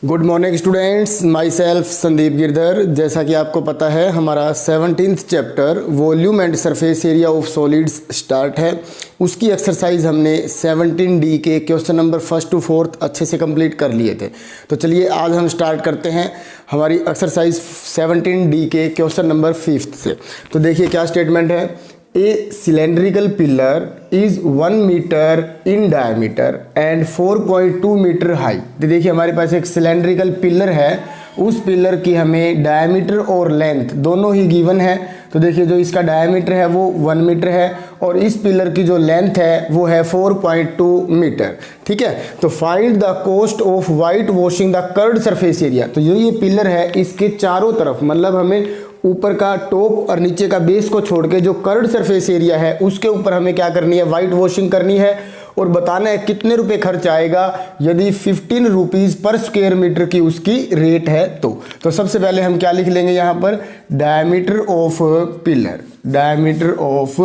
Good morning students, my self Sandeep Girdhar. जैसा कि आपको पता है हमारा 17th chapter volume and surface area of solids start है। उसकी एक्सरसाइज हमने 17D के क्वेश्चन नंबर 1 to 4 अच्छे से कंप्लीट कर लिए थे। तो चलिए आज हम स्टार्ट करते हैं हमारी एक्सरसाइज 17D के क्वेश्चन नंबर 5 से। तो देखिए क्या स्टेटमेंट है। A cylindrical pillar is 1 metre in diameter and 4.2 metre high. तो देखिए हमारे पास एक सिलेंड्रिकल पिलर है, उस पिलर की हमें डायमीटर और लेंथ दोनों ही गिवन है। तो देखिए जो इसका डायमीटर है वो 1 मीटर है और इस पिलर की जो लेंथ है वो है 4.2 मीटर। ठीक है, तो find the cost of white washing the curved surface area. तो जो ये पिलर है इसके चारों तरफ, मतलब हमें ऊपर का टॉप और नीचे का बेस को छोड़ के जो कर्व्ड सरफेस एरिया है उसके ऊपर हमें क्या करनी है, वाइट वॉशिंग करनी है और बताना है कितने रुपए खर्च आएगा यदि 15 रुपीज़ पर स्क्वायर मीटर की उसकी रेट है। तो सबसे पहले हम क्या लिख लेंगे यहाँ पर, diameter of pillar, diameter of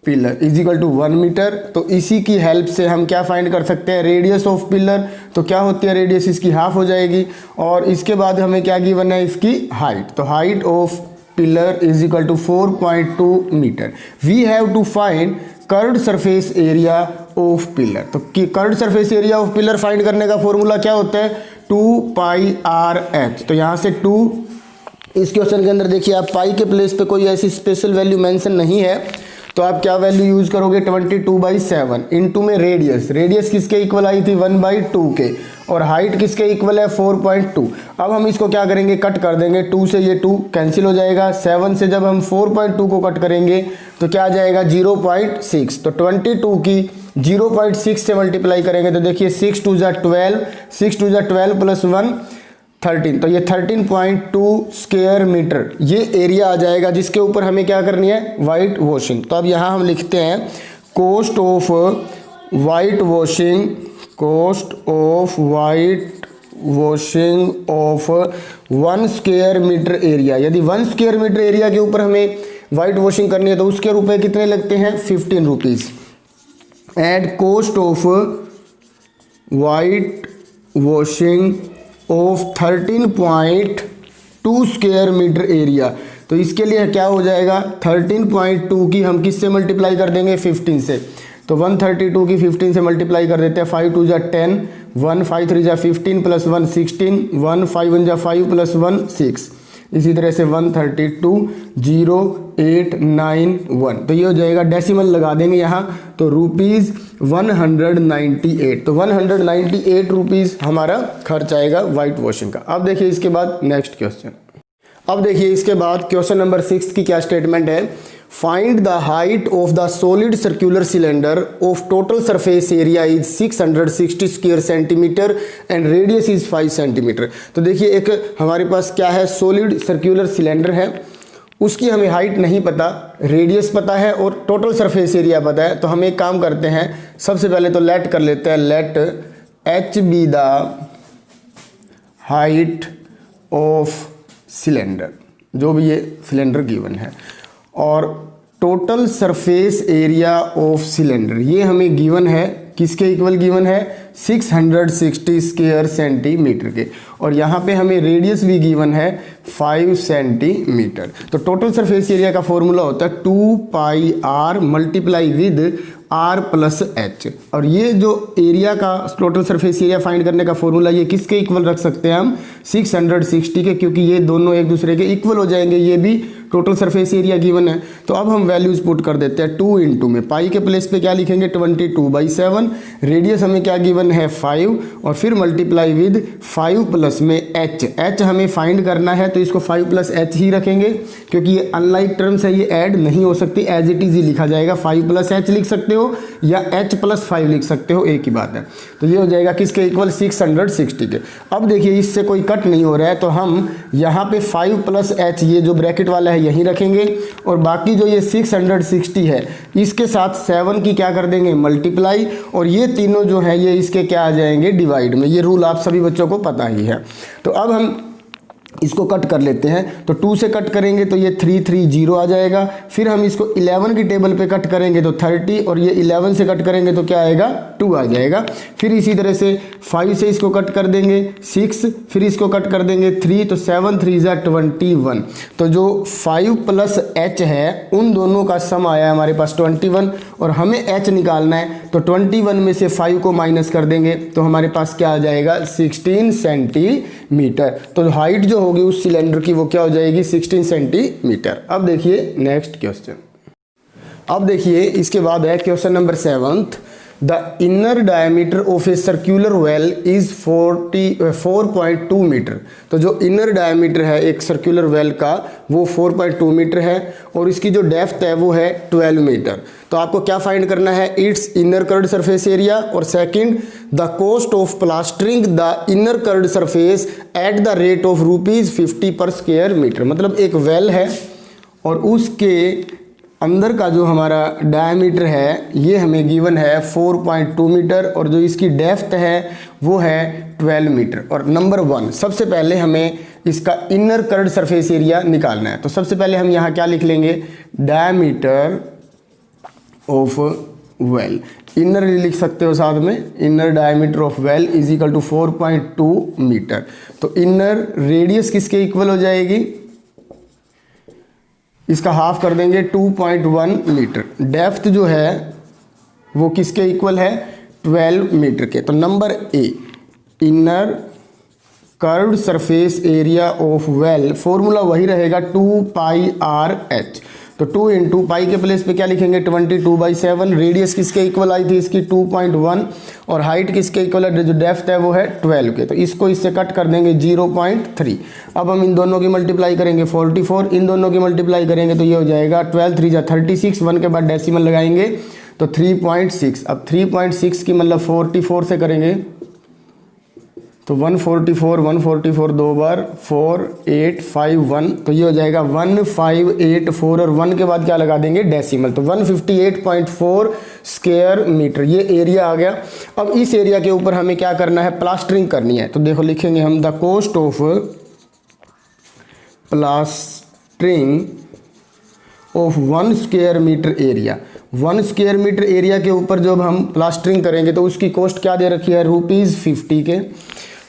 pillar is equal to 1 metre. तो इसी की हेल्प से हम क्या फाइंड कर सकते हैं, रेडियस ऑफ पिलर। तो क्या होती है रेडियस, इसकी हाफ हो जाएगी और इसके बाद हमें क्या गिवन है, इसकी हाइट। तो height of pillar is equal to 4.2 metre. We have to find curved surface area of pillar. तो curved surface area of pillar find करने का फॉर्मूला क्या होता है, 2πr/h। तो यहाँ से 2, इस क्वेश्चन के अंदर देखिए आप पाई के प्लेस पे कोई ऐसी स्पेशल वैल्यू मेंशन नहीं है, तो आप क्या वैल्यू यूज करोगे, 22/7 इंटू में रेडियस। रेडियस किसके इक्वल आई थी, 1/2 के, और हाइट किसके इक्वल है, 4.2। अब हम इसको क्या करेंगे, कट कर देंगे। 2 से ये 2 कैंसिल हो जाएगा। 7 से जब हम 4.2 को कट करेंगे तो क्या आ जाएगा, 0.6। तो 22 की 0.6 से मल्टीप्लाई करेंगे तो देखिए 6 2 ज़ा 12, 6 2 ज़ा 12 प्लस 1 13। तो ये 13.2 स्क्वायर मीटर ये एरिया आ जाएगा जिसके ऊपर हमें क्या करनी है, वाइट वॉशिंग। तो अब यहाँ हम लिखते हैं cost of white washing, cost of white washing of 1 square metre area. यदि 1 स्क्वायर मीटर एरिया के ऊपर हमें वाइट वॉशिंग करनी है तो उसके रुपए कितने लगते हैं, 15 rupees. And cost of white washing of 13.2 square metre area. तो इसके लिए क्या हो जाएगा, 13.2 की हम किससे मल्टीप्लाई कर देंगे, 15 से। तो 132 की 15 से मल्टीप्लाई कर देते हैं। 5 2 ज़ा 10, 1 5 3 ज़ा 15 प्लस 1 16, 1 5 1 ज़ा 5 प्लस 1 6। इसी तरह से 132,0,891। तो ये हो जाएगा, डेसिमल लगा देंगे यहाँ, तो रुपीज़ 198। तो 198 रुपीज़ हमारा खर्च आएगा वाइट वॉशिंग का। अब देखिए इसके बाद नेक्स्ट क्वेश्चन। अब देखिए इसके बाद क्वेश्चन नंबर 6 की क्या स्टेटमेंट है। Find the height of the solid circular cylinder of total surface area is 660 square centimetre and radius is 5 centimetre. तो देखिए एक हमारे पास क्या है, सॉलिड सर्कुलर सिलेंडर है, उसकी हमें हाइट नहीं पता, रेडियस पता है और टोटल सरफेस एरिया पता है। तो हम एक काम करते हैं, सबसे पहले तो लेट कर लेते हैं, let h be the height of cylinder, जो भी ये सिलेंडर गिवन है, और total surface area of cylinder ये हमें गिवन है, किसके इक्वल गिवन है, 660 स्क्वायर सेंटीमीटर के, और यहाँ पे हमें रेडियस भी गिवन है 5 सेंटीमीटर। तो टोटल सरफेस एरिया का फॉर्मूला होता है 2πr multiply with r plus h। और ये जो एरिया का टोटल सरफेस एरिया फाइंड करने का फॉर्मूला ये किसके इक्वल रख सकते हैं हम, 660 के, क्योंकि ये दोनों एक दूसरे के इक्वल हो जाएंगे, ये भी टोटल सरफेस एरिया गिवन है। तो अब हम वैल्यूज पुट कर देते हैं, 2 इंटू में पाई के प्लेस पे क्या लिखेंगे, 22/7, रेडियस हमें क्या गिवन है 5, और फिर मल्टीप्लाई विद 5 प्लस में h हमें फाइंड करना है, तो इसको 5 प्लस h ही रखेंगे क्योंकि ये अनलाइक टर्म्स है, ये ऐड नहीं हो सकती, एज इट इज ही लिखा जाएगा। 5 प्लस h लिख सकते हो या h प्लस 5 लिख सकते हो, एक ही बात है। तो ये हो जाएगा किसके इक्वल, 660 के। अब देखिए इससे कोई कट नहीं हो रहा है, तो हम यहाँ पे 5 प्लस h ये जो ब्रैकेट वाला है यहीं रखेंगे, और बाकी जो ये 660 है इसके साथ 7 की क्या कर देंगे, मल्टीप्लाई, और ये तीनों जो है ये इसके क्या आ जाएंगे, डिवाइड में। ये रूल आप सभी बच्चों को पता ही है। तो अब हम इसको कट कर लेते हैं। तो 2 से कट करेंगे तो ये 3 3 0 आ जाएगा। फिर हम इसको 11 की टेबल पे कट करेंगे तो 30, और ये 11 से कट करेंगे तो क्या आएगा 2 आ जाएगा। फिर इसी तरह से 5 से इसको कट कर देंगे 6, फिर इसको कट कर देंगे 3, तो 7 3 ज़ा 21। तो जो 5 प्लस h है उन दोनों का सम आया है हमारे पास 21, और हमें h निकालना है। तो 21 में से 5 को माइनस कर देंगे तो हमारे पास क्या आ जाएगा 16 सेंटीमीटर। तो हाइट जो होगी उस सिलेंडर की वो क्या हो जाएगी 16 सेंटीमीटर। अब देखिए नेक्स्ट क्वेश्चन। अब देखिए इसके बाद है question number 7th। The inner diameter of a circular well is 4.2 metre. तो जो इनर डायमीटर है एक सर्कुलर वेल का वो 4.2 मीटर है, और इसकी जो डेप्थ है वो है 12 मीटर। तो आपको क्या फाइंड करना है, its inner curved surface area, और second the cost of plastering the inner curved surface at the rate of ₹50 per square metre. मतलब एक वेल है और उसके अंदर का जो हमारा डायमीटर है ये हमें गिवन है 4.2 मीटर, और जो इसकी डेप्थ है वो है 12 मीटर। और नंबर 1 सबसे पहले हमें इसका इनर कर्ड सरफेस एरिया निकालना है। तो सबसे पहले हम यहाँ क्या लिख लेंगे, डायमीटर ऑफ वेल, इनर लिख सकते हो साथ में, inner diameter of well is equal to 4.2 metre. तो इनर रेडियस किसके इक्वल हो जाएगी, इसका हाफ कर देंगे 2.1 मीटर। डेप्थ जो है वो किसके इक्वल है 12 मीटर के। तो number a inner curved surface area of well, formula वही रहेगा 2πr/h। तो 2 इंटू पाई के प्लेस पे क्या लिखेंगे 22/7। रेडियस किसके इक्वल आई थी इसकी 2.1, और हाइट किसके इक्वल है, जो डेप्थ है वो है 12 के। तो इसको इससे कट कर देंगे 0.3। अब हम इन दोनों की मल्टीप्लाई करेंगे 44, इन दोनों की मल्टीप्लाई करेंगे तो ये हो जाएगा 12 3 = 36, 1 के बाद डेसिमल लगाएंगे तो 3.6। अब 3.6 की मतलब 44 से करेंगे तो 144 दो बार 4851, तो ये हो जाएगा 1584, और 1 के बाद क्या लगा देंगे डेसिमल, तो 158.4 स्क्वायर मीटर ये एरिया आ गया। अब इस एरिया के ऊपर हमें क्या करना है, प्लास्टरिंग करनी है। तो देखो लिखेंगे हम the cost of plastering of 1 square metre area. 1 square metre area के ऊपर जब हम प्लास्टरिंग करेंगे तो उसकी कॉस्ट क्या दे रखी है ₹50 के।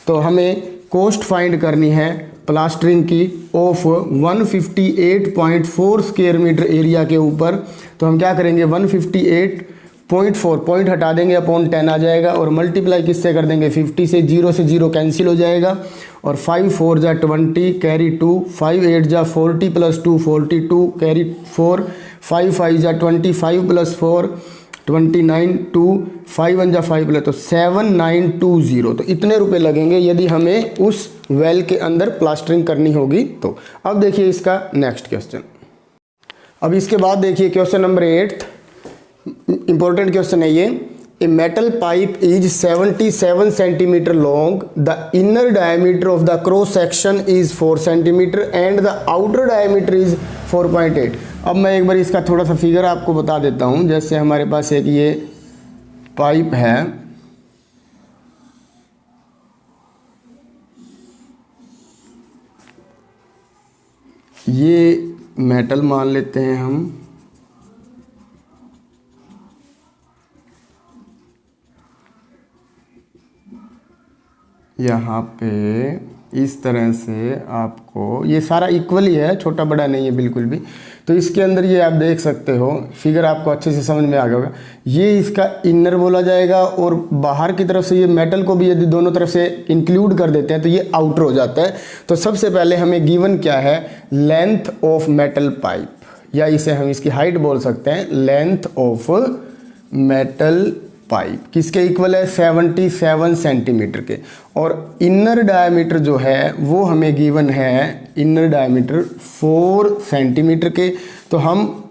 तो हमें कॉस्ट फाइंड करनी है प्लास्टरिंग की ऑफ 158.4 स्क्वायर मीटर एरिया के ऊपर। तो हम क्या करेंगे 158.4 पॉइंट हटा देंगे अपॉन 10 आ जाएगा, और मल्टीप्लाई किससे कर देंगे 50 से, 0 से 0 कैंसिल हो जाएगा, और 5 4 = 20 कैरी 2, 5 8 = 40 + 2 42 कैरी 4, 5 5 = 25 + 4 29 2 5 1 = 5 + तो 7920। तो इतने रुपए लगेंगे यदि हमें उस वेल के अंदर प्लास्टरिंग करनी होगी तो। अब देखिए इसका नेक्स्ट क्वेश्चन। अब इसके बाद देखिए क्वेश्चन नंबर 8, इंपॉर्टेंट क्वेश्चन है ये। A metal pipe is 77 centimetre long, the inner diameter of the cross section is 4 centimetre and the outer diameter is 4.8। अब मैं एक बार इसका थोड़ा सा फिगर आपको बता देता हूँ। जैसे हमारे पास एक ये पाइप है, ये मेटल मान लेते हैं हम, यहाँ पे इस तरह से आपको ये सारा इक्वल ही है, छोटा बड़ा नहीं है बिल्कुल भी। तो इसके अंदर ये आप देख सकते हो, फिगर आपको अच्छे से समझ में आ गया होगा। ये इसका इनर बोला जाएगा, और बाहर की तरफ से ये मेटल को भी यदि दोनों तरफ से इंक्लूड कर देते हैं तो ये आउटर हो जाता है। तो सबसे पहले हमें गिवन क्या है, लेंथ ऑफ मेटल पाइप, या इसे हम इसकी हाइट बोल सकते हैं, लेंथ ऑफ मेटल पाइप किसके इक्वल है 77 सेंटीमीटर के, और इनर डायमीटर जो है वो हमें गिवन है, इनर डायमीटर 4 सेंटीमीटर के। तो हम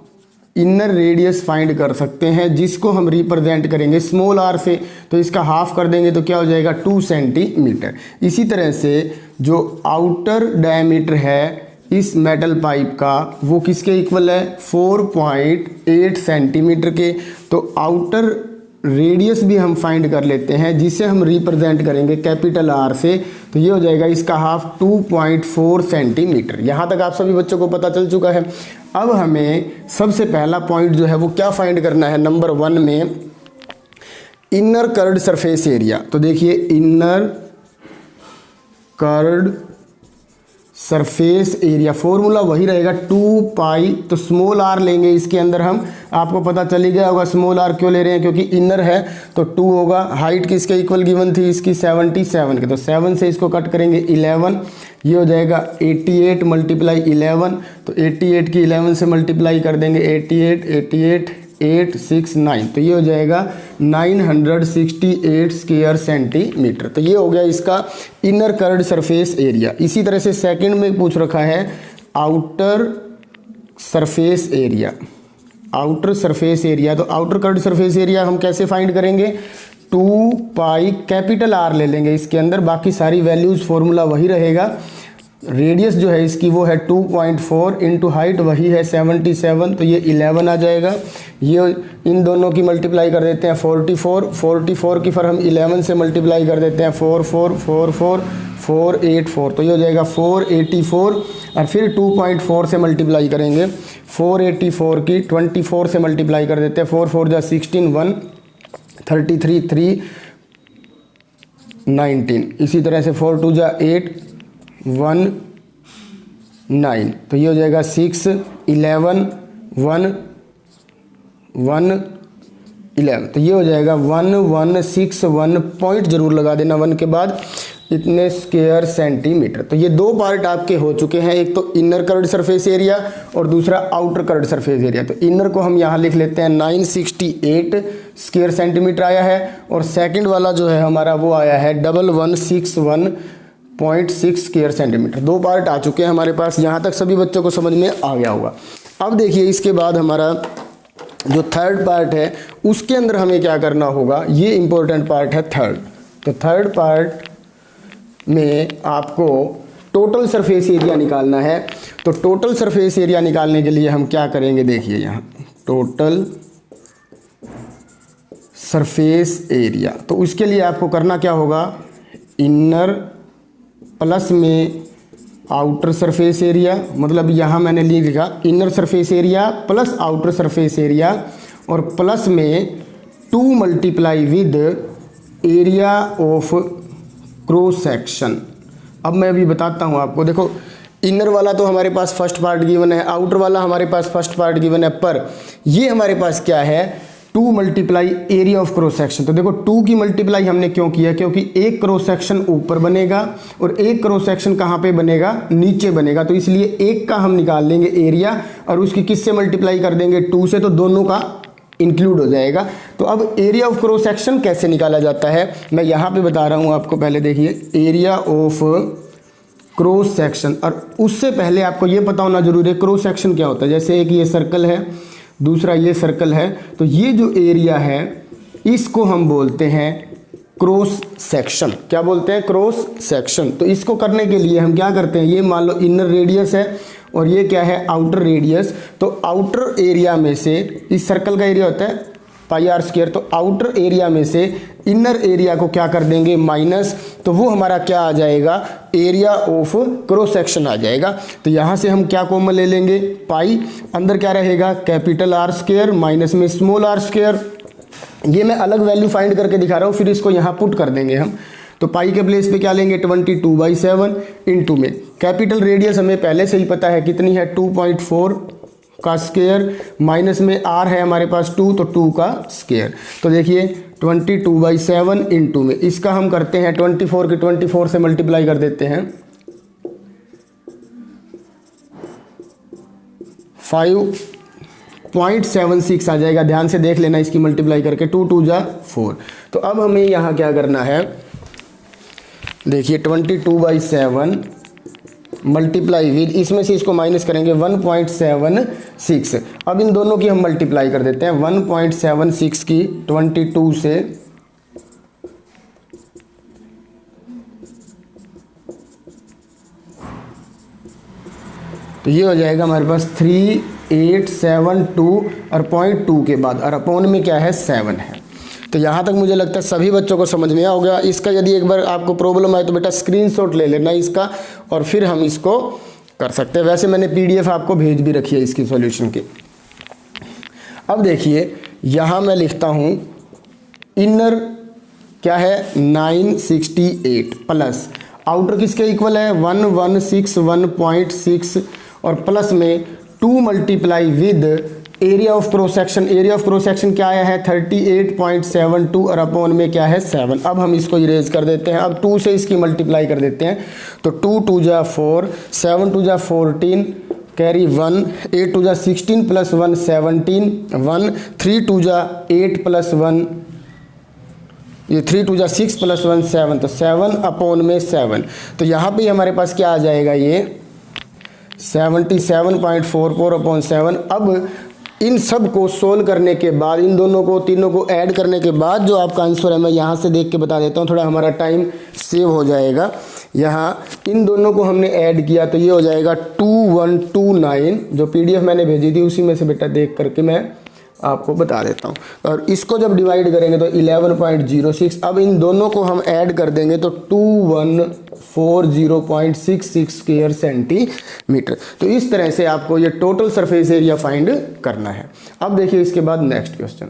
इनर रेडियस फाइंड कर सकते हैं जिसको हम रिप्रेजेंट करेंगे स्मॉल r से। तो इसका हाफ कर देंगे तो क्या हो जाएगा 2 सेंटीमीटर। इसी तरह से जो आउटर डायमीटर है इस मेटल पाइप का वो किसके इक्वल है 4.8 सेंटीमीटर के। तो आउटर रेडियस भी हम फाइंड कर लेते हैं, जिसे हम रिप्रेजेंट करेंगे कैपिटल आर से। तो ये हो जाएगा इसका हाफ 2.4 सेंटीमीटर। यहाँ तक आप सभी बच्चों को पता चल चुका है। अब हमें सबसे पहला पॉइंट जो है वो क्या फाइंड करना है, नंबर 1 में इनर कर्व्ड सरफेस एरिया। तो देखिए inner curved surface area, formula वही रहेगा 2 पाई, तो स्मॉल आर लेंगे इसके अंदर हम, आपको पता चल ही गया होगा स्मॉल आर क्यों ले रहे हैं, क्योंकि इनर है तो 2 होगा। हाइट किसके इक्वल गिवन थी इसकी 77 के, तो 7 से इसको कट करेंगे 11, ये हो जाएगा 88 मल्टीप्लाई 11, तो 88 की 11 से मल्टीप्लाई कर देंगे 88 869, तो ये हो जाएगा 968 स्क्वायर सेंटीमीटर। तो ये हो गया इसका इनर कर्व्ड सरफेस एरिया। इसी तरह से सेकंड में पूछ रखा है outer surface area. Outer surface area, तो आउटर कर्व्ड सरफेस एरिया हम कैसे फाइंड करेंगे, 2 पाई कैपिटल आर ले लेंगे इसके अंदर, बाकी सारी वैल्यूज फॉर्मूला वही रहेगा। रेडियस जो है इसकी वो है 2.4 इंटू हाइट वही है 77, तो ये 11 आ जाएगा। ये इन दोनों की मल्टीप्लाई कर देते हैं 44 की फिर हम 11 से मल्टीप्लाई कर देते हैं 484, तो ये हो जाएगा 484, और फिर 2.4 से मल्टीप्लाई करेंगे 484 की 24 से मल्टीप्लाई कर देते हैं, 4 4 जा 16, 1 33 3 19, इसी तरह से 4 2 जा 8 1 9, तो ये हो जाएगा 6 11 1 1 11, तो ये हो जाएगा 1161 पॉइंट जरूर लगा देना 1 के बाद, इतने स्क्वायर सेंटीमीटर। तो ये 2 पार्ट आपके हो चुके हैं, एक तो इनर कर्व्ड सरफेस एरिया और दूसरा आउटर कर्व्ड सरफेस एरिया। तो इनर को हम यहाँ लिख लेते हैं 968 स्क्वायर सेंटीमीटर आया है, और सेकंड वाला जो है हमारा वो आया है 1161.6 स्क्वायर सेंटीमीटर। 2 पार्ट आ चुके हैं हमारे पास, यहाँ तक सभी बच्चों को समझ में आ गया होगा। अब देखिए इसके बाद हमारा जो थर्ड पार्ट है उसके अंदर हमें क्या करना होगा, ये इंपॉर्टेंट पार्ट है थर्ड। तो थर्ड पार्ट में आपको टोटल सरफेस एरिया निकालना है। तो टोटल सरफेस एरिया निकालने के लिए हम क्या करेंगे, देखिए यहाँ टोटल सरफेस एरिया, तो उसके लिए आपको करना क्या होगा, इनर प्लस में आउटर सरफेस एरिया, मतलब यहाँ मैंने लिखा inner surface area plus outer surface area, और प्लस में 2 multiply with area of cross section. अब मैं अभी बताता हूँ आपको, देखो इनर वाला तो हमारे पास फर्स्ट पार्ट गिवन है, आउटर वाला हमारे पास फर्स्ट पार्ट गिवन है, पर ये हमारे पास क्या है 2 multiply area of cross section. तो देखो 2 की मल्टीप्लाई हमने क्यों किया, क्योंकि एक क्रॉस सेक्शन ऊपर बनेगा और एक क्रॉस सेक्शन कहाँ पे बनेगा, नीचे बनेगा, तो इसलिए एक का हम निकाल लेंगे एरिया और उसकी किससे मल्टीप्लाई कर देंगे 2 से, तो दोनों का इंक्लूड हो जाएगा। तो अब एरिया ऑफ क्रॉस सेक्शन कैसे निकाला जाता है मैं यहाँ पे बता रहा हूँ आपको। पहले देखिए एरिया ऑफ क्रॉस सेक्शन, और उससे पहले आपको ये पता होना जरूरी है क्रॉस सेक्शन क्या होता है। जैसे एक ये सर्कल है, दूसरा ये सर्कल है, तो ये जो एरिया है इसको हम बोलते हैं क्रॉस सेक्शन। क्या बोलते हैं, क्रॉस सेक्शन। तो इसको करने के लिए हम क्या करते हैं, ये मान लो इनर रेडियस है और ये क्या है आउटर रेडियस। तो आउटर एरिया में से, इस सर्कल का एरिया होता है पाई आर स्क्वायर, तो आउटर एरिया में से इनर एरिया को क्या कर देंगे माइनस, तो वो हमारा क्या आ जाएगा, एरिया ऑफ क्रॉस सेक्शन आ जाएगा। तो यहाँ से हम क्या कॉमन ले लेंगे, पाई, अंदर क्या रहेगा कैपिटल आर स्क्वायर माइनस में स्मॉल आर स्क्वायर। ये मैं अलग वैल्यू फाइंड करके दिखा रहा हूँ, फिर इसको यहाँ पुट कर देंगे हम। तो पाई के प्लेस पे क्या लेंगे 22/7 इंटू में कैपिटल रेडियस हमें पहले से ही पता है कितनी है 2.4 का स्क्वायर, माइनस में आर है हमारे पास 2, तो 2 का स्क्वायर। तो देखिए 22/7 इंटू में इसका हम करते हैं 24 की 24 से मल्टीप्लाई कर देते हैं 5.76 आ जाएगा। ध्यान से देख लेना इसकी मल्टीप्लाई करके, 2 2 जा 4। तो अब हमें यहाँ क्या करना है, देखिए 22/7 मल्टीप्लाई विद, इसमें से इसको माइनस करेंगे 1.76। अब इन दोनों की हम मल्टीप्लाई कर देते हैं 1.76 की 22 से, तो ये हो जाएगा हमारे पास 3872 और 0.2 के बाद और अपॉन में क्या है 7 है। तो यहाँ तक मुझे लगता है सभी बच्चों को समझ में आ गया। इसका यदि एक बार आपको प्रॉब्लम आए तो बेटा स्क्रीनशॉट ले लेना इसका, और फिर हम इसको कर सकते हैं। वैसे मैंने PDF आपको भेज भी रखी है इसकी सॉल्यूशन की। अब देखिए यहाँ मैं लिखता हूँ इनर क्या है 968 प्लस आउटर किसके इक्वल है 1161.6 और प्लस में 2 multiply with area of cross section. Area of cross section क्या आया है 38.72 और अपॉन में क्या है 7। अब हम इसको इरेज कर देते हैं। अब 2 से इसकी मल्टीप्लाई कर देते हैं तो 2 2 जा 4, 7 2 जा 14, कैरी 1, 8 2 जा 16 प्लस 1 17, 1 3 2 जा 8 प्लस 1, ये 3 2 जा 6 प्लस 1 7, तो 7 अपॉन में 7। तो यहाँ पे हमारे पास क्या आ जाएगा ये 77.44 अपॉन 7। अब इन सब को सोल्व करने के बाद, इन दोनों को तीनों को ऐड करने के बाद जो आपका आंसर है, मैं यहाँ से देख के बता देता हूँ, थोड़ा हमारा टाइम सेव हो जाएगा। यहाँ इन दोनों को हमने ऐड किया तो ये हो जाएगा 2129। जो PDF मैंने भेजी थी उसी में से बेटा देख करके मैं आपको बता देता हूँ। और इसको जब डिवाइड करेंगे तो 11.06। अब इन दोनों को हम ऐड कर देंगे तो 2140.66 स्क्वायर सेंटीमीटर। तो इस तरह से आपको ये टोटल सरफेस एरिया फाइंड करना है। अब देखिए इसके बाद नेक्स्ट क्वेश्चन।